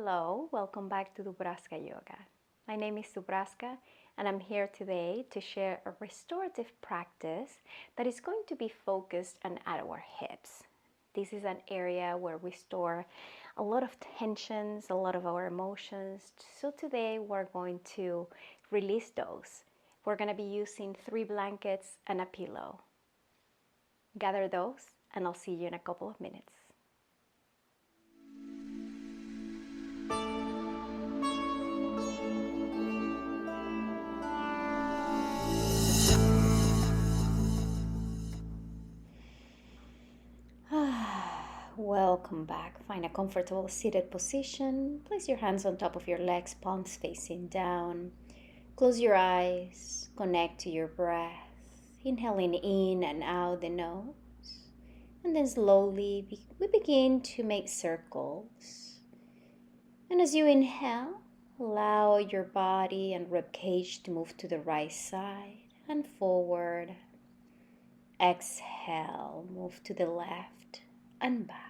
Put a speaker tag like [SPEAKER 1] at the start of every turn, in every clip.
[SPEAKER 1] Hello, welcome back to Dubraskha Yoga. My name is Dubraskha and I'm here today to share a restorative practice that is going to be focused on our hips. This is an area where we store a lot of tensions, a lot of our emotions. So today we're going to release those. We're going to be using 3 blankets and a pillow. Gather those and I'll see you in a couple of minutes. Welcome back. Find a comfortable seated position. Place your hands on top of your legs, palms facing down. Close your eyes. Connect to your breath. Inhaling in and out the nose. And then slowly we begin to make circles. And as you inhale, allow your body and ribcage to move to the right side and forward. Exhale, move to the left and back.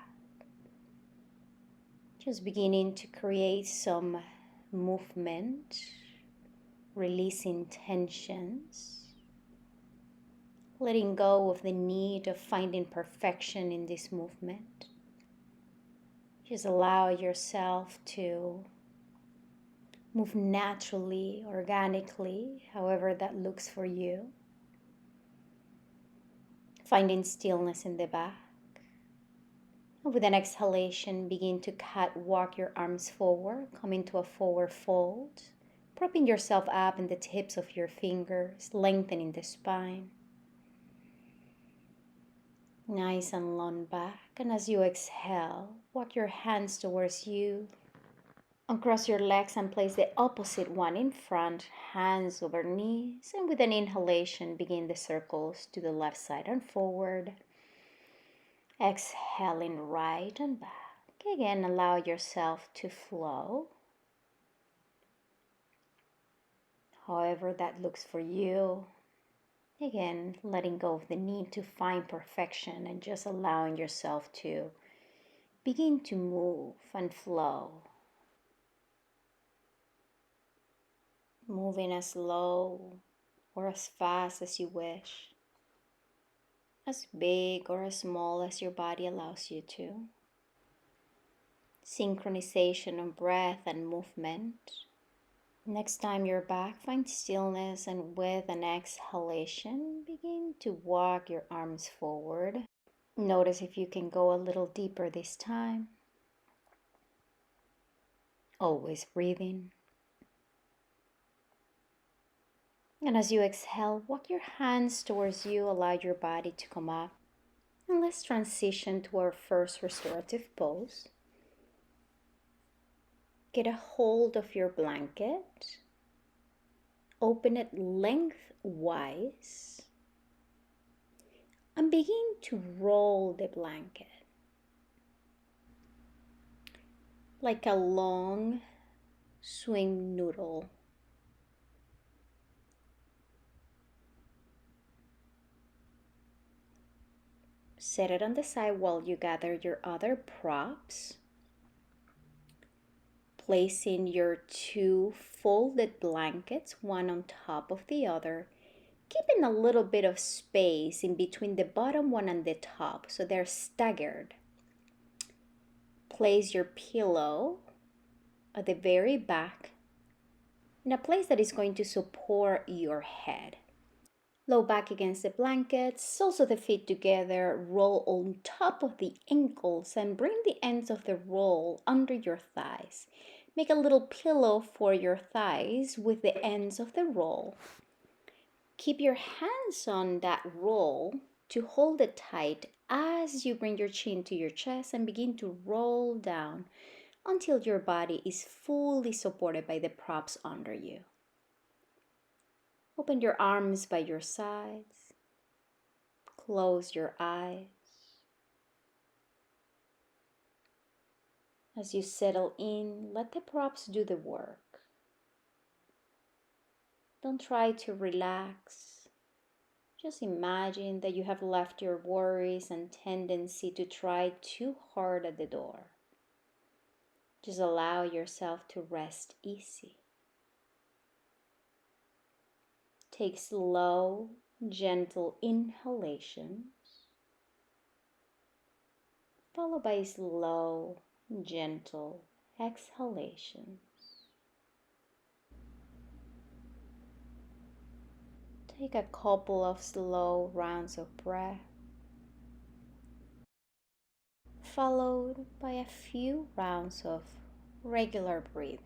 [SPEAKER 1] Just beginning to create some movement, releasing tensions, letting go of the need of finding perfection in this movement. Just allow yourself to move naturally, organically, however that looks for you. Finding stillness in the back. With an exhalation, begin to walk your arms forward, come into a forward fold, propping yourself up in the tips of your fingers, lengthening the spine. Nice and long back, and as you exhale, walk your hands towards you, uncross your legs and place the opposite one in front, hands over knees, and with an inhalation, begin the circles to the left side and forward. Exhaling right and back. Again, allow yourself to flow. However that looks for you. Again, letting go of the need to find perfection and just allowing yourself to begin to move and flow. Moving as slow or as fast as you wish. As big or as small as your body allows you to. Synchronization of breath and movement. Next time you're back, find stillness and with an exhalation, begin to walk your arms forward. Notice if you can go a little deeper this time. Always breathing. And as you exhale, walk your hands towards you, allow your body to come up. And let's transition to our first restorative pose. Get a hold of your blanket. Open it lengthwise. And begin to roll the blanket. Like a long swing noodle. Set it on the side while you gather your other props. Placing your 2 folded blankets, one on top of the other, keeping a little bit of space in between the bottom one and the top so they're staggered. Place your pillow at the very back in a place that is going to support your head. Low back against the blankets, soles of the feet together, roll on top of the ankles and bring the ends of the roll under your thighs. Make a little pillow for your thighs with the ends of the roll. Keep your hands on that roll to hold it tight as you bring your chin to your chest and begin to roll down until your body is fully supported by the props under you. Open your arms by your sides. Close your eyes. As you settle in, let the props do the work. Don't try to relax. Just imagine that you have left your worries and tendency to try too hard at the door. Just allow yourself to rest easy. Take slow, gentle inhalations, followed by slow, gentle exhalations. Take a couple of slow rounds of breath, followed by a few rounds of regular breathing.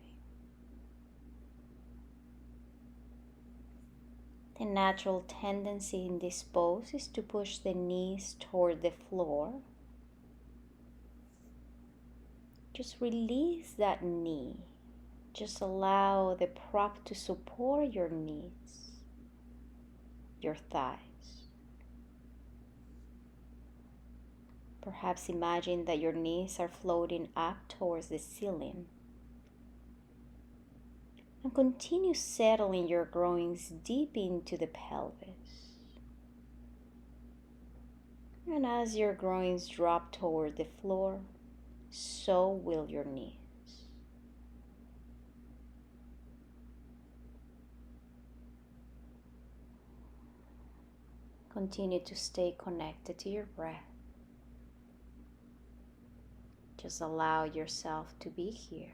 [SPEAKER 1] The natural tendency in this pose is to push the knees toward the floor. Just release that knee. Just allow the prop to support your knees, your thighs. Perhaps imagine that your knees are floating up towards the ceiling. And continue settling your groins deep into the pelvis. And as your groins drop toward the floor, so will your knees. Continue to stay connected to your breath. Just allow yourself to be here.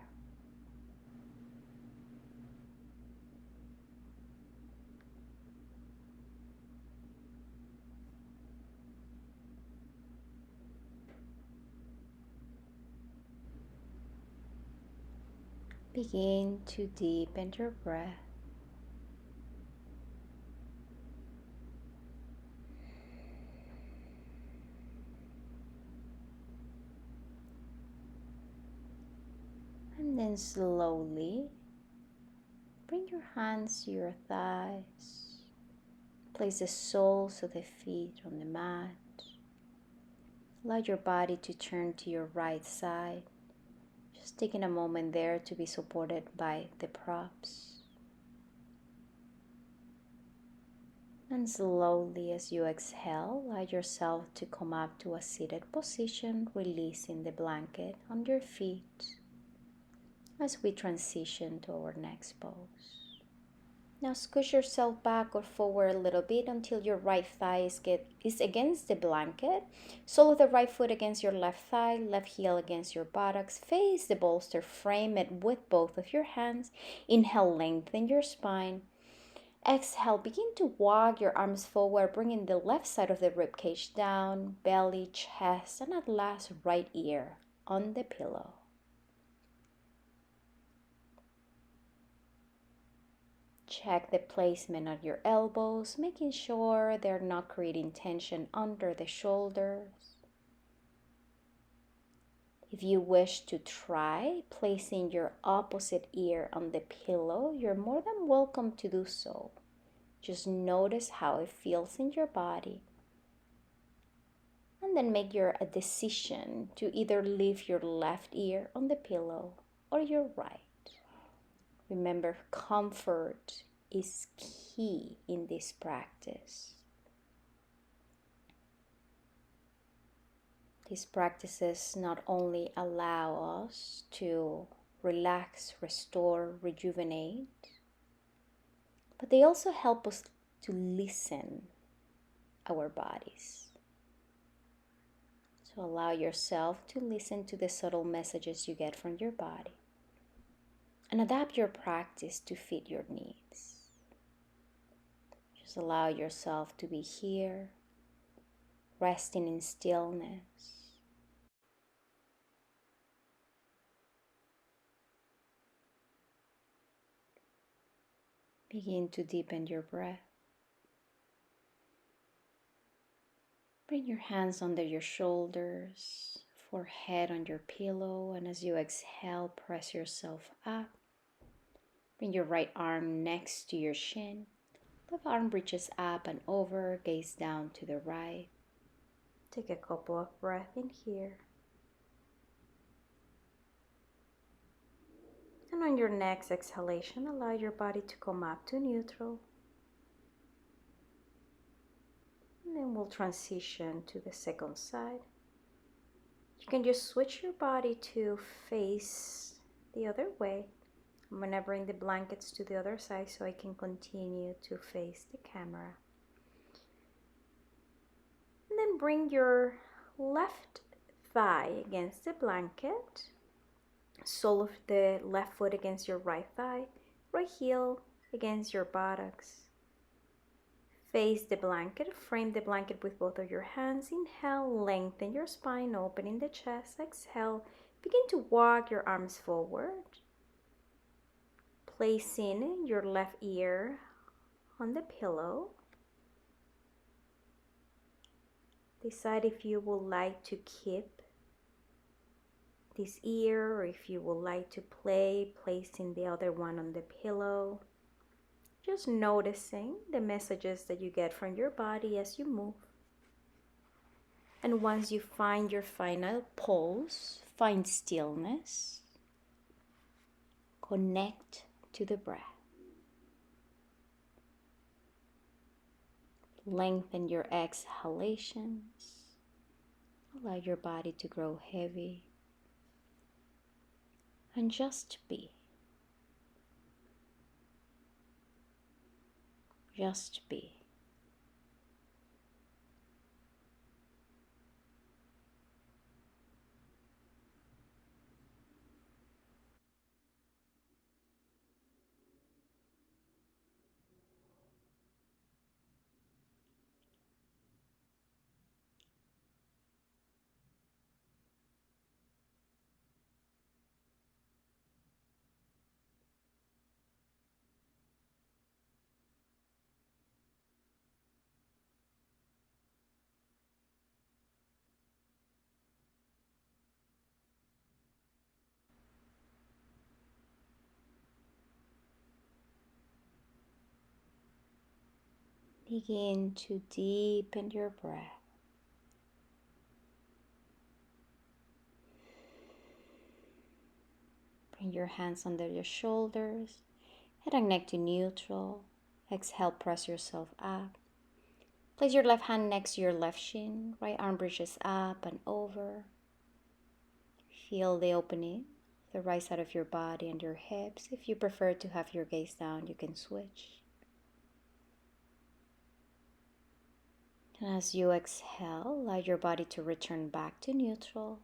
[SPEAKER 1] Begin to deepen your breath. And then slowly bring your hands to your thighs. Place the soles of the feet on the mat. Allow your body to turn to your right side. Just taking a moment there to be supported by the props. And slowly as you exhale, allow yourself to come up to a seated position, releasing the blanket on your feet as we transition to our next pose. Now squish yourself back or forward a little bit until your right thigh is against the blanket. Sole of the right foot against your left thigh, left heel against your buttocks. Face the bolster, frame it with both of your hands. Inhale, lengthen your spine. Exhale, begin to walk your arms forward, bringing the left side of the ribcage down, belly, chest, and at last right ear on the pillow. Check the placement of your elbows, making sure they're not creating tension under the shoulders. If you wish to try placing your opposite ear on the pillow, you're more than welcome to do so. Just notice how it feels in your body. And then make a decision to either leave your left ear on the pillow or your right. Remember, comfort is key in this practice. These practices not only allow us to relax, restore, rejuvenate, but they also help us to listen our bodies. So allow yourself to listen to the subtle messages you get from your body and adapt your practice to fit your needs. Just allow yourself to be here, resting in stillness. Begin to deepen your breath. Bring your hands under your shoulders, forehead on your pillow, and as you exhale, press yourself up. Bring your right arm next to your shin. Left arm reaches up and over, gaze down to the right. Take a couple of breaths in here. And on your next exhalation, allow your body to come up to neutral. And then we'll transition to the second side. You can just switch your body to face the other way. I'm going to bring the blankets to the other side so I can continue to face the camera. And then bring your left thigh against the blanket, sole of the left foot against your right thigh, right heel against your buttocks. Face the blanket, frame the blanket with both of your hands. Inhale, lengthen your spine, opening the chest. Exhale, begin to walk your arms forward, placing your left ear on the pillow. Decide if you would like to keep this ear or if you would like to play, placing the other one on the pillow. Just noticing the messages that you get from your body as you move. And once you find your final pose, find stillness. Connect to the breath. Lengthen your exhalations. Allow your body to grow heavy. And just be. Just be. Begin to deepen your breath. Bring your hands under your shoulders, head and neck to neutral. Exhale, press yourself up. Place your left hand next to your left shin. Right arm reaches up and over. Feel the opening, the right side of your body and your hips. If you prefer to have your gaze down, you can switch. And as you exhale, allow your body to return back to neutral.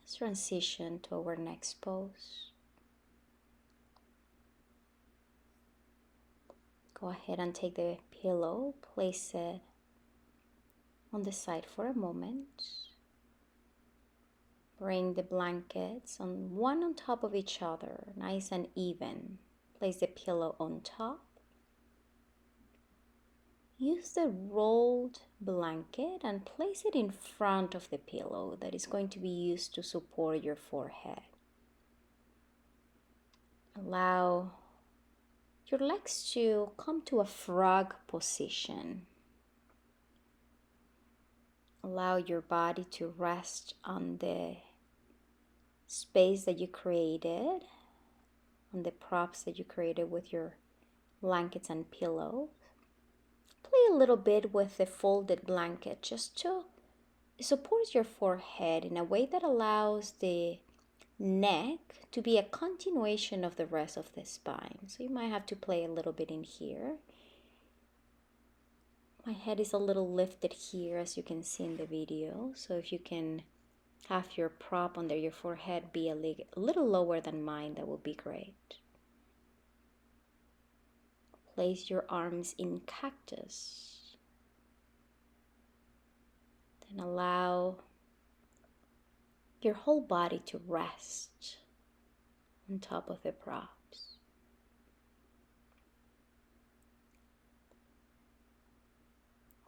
[SPEAKER 1] Let's transition to our next pose. Go ahead and take the pillow, place it on the side for a moment. Bring the blankets one on top of each other, nice and even. Place the pillow on top. Use the rolled blanket and place it in front of the pillow that is going to be used to support your forehead. Allow your legs to come to a frog position. Allow your body to rest on the space that you created, on the props that you created with your blankets and pillows. Play a little bit with the folded blanket just to support your forehead in a way that allows the neck to be a continuation of the rest of the spine. So you might have to play a little bit in here. My head is a little lifted here, as you can see in the video. So if you can have your prop under your forehead be a little lower than mine, that would be great. Place your arms in cactus. Then allow your whole body to rest on top of the props.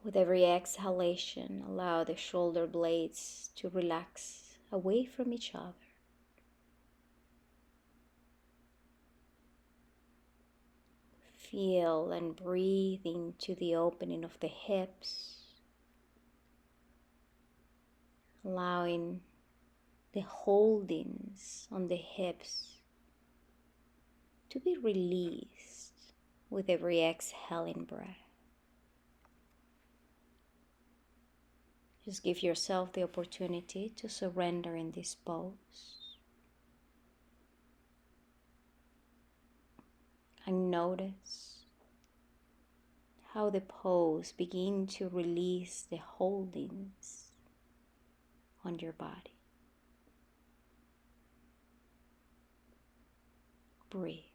[SPEAKER 1] With every exhalation, allow the shoulder blades to relax away from each other. Feel and breathe into the opening of the hips, allowing the holdings on the hips to be released with every exhaling breath. Just give yourself the opportunity to surrender in this pose. and notice how the pose begin to release the holdings on your body. Breathe.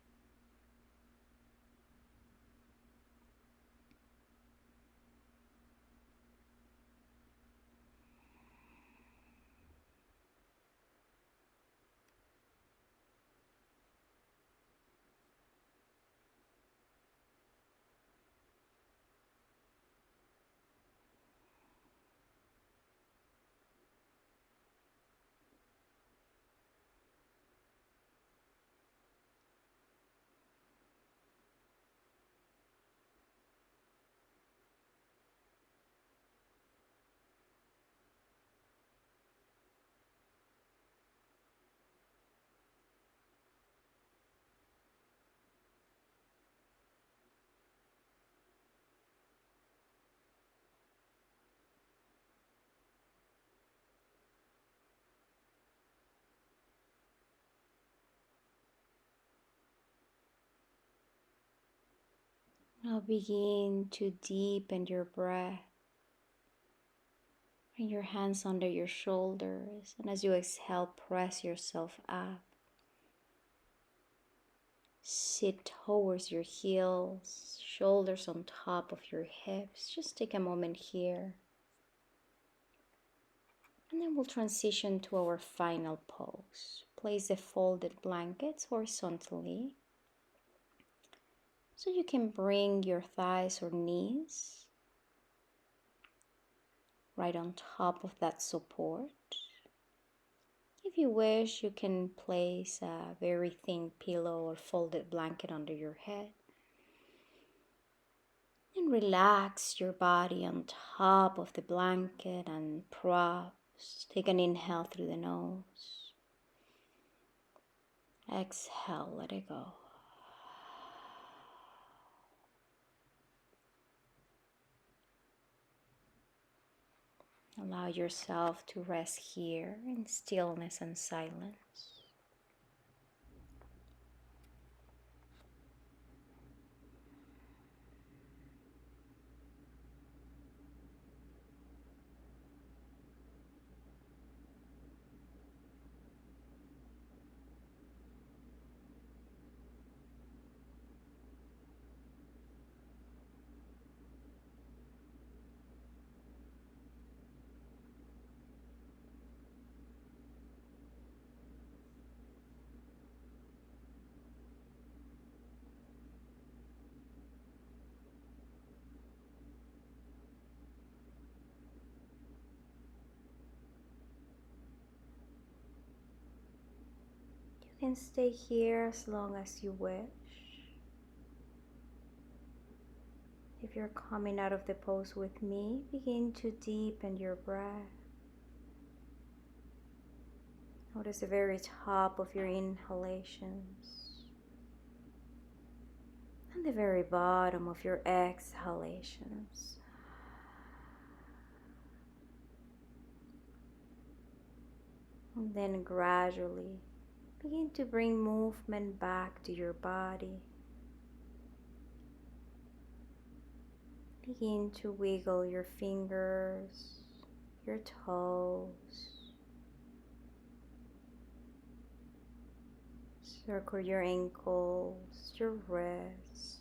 [SPEAKER 1] Now begin to deepen your breath. Bring your hands under your shoulders, and as you exhale, press yourself up. Sit towards your heels, shoulders on top of your hips. Just take a moment here. And then we'll transition to our final pose. Place the folded blankets horizontally, so you can bring your thighs or knees right on top of that support. If you wish, you can place a very thin pillow or folded blanket under your head. And relax your body on top of the blanket and props. Take an inhale through the nose. Exhale, let it go. Allow yourself to rest here in stillness and silence. You can stay here as long as you wish. If you're coming out of the pose with me, begin to deepen your breath. Notice the very top of your inhalations and the very bottom of your exhalations. And then gradually begin to bring movement back to your body. Begin to wiggle your fingers, your toes. Circle your ankles, your wrists.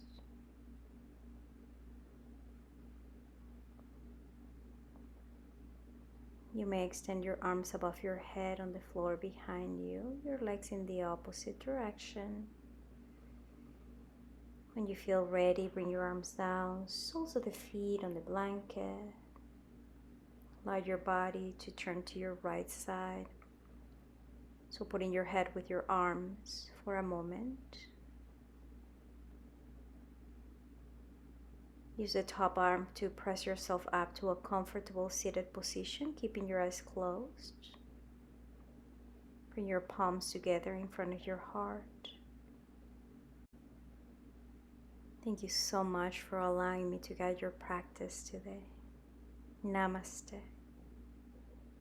[SPEAKER 1] You may extend your arms above your head on the floor behind you, your legs in the opposite direction. When you feel ready, bring your arms down, soles of the feet on the blanket. Allow your body to turn to your right side. So putting your head with your arms for a moment. Use the top arm to press yourself up to a comfortable seated position, keeping your eyes closed. Bring your palms together in front of your heart. Thank you so much for allowing me to guide your practice today. Namaste.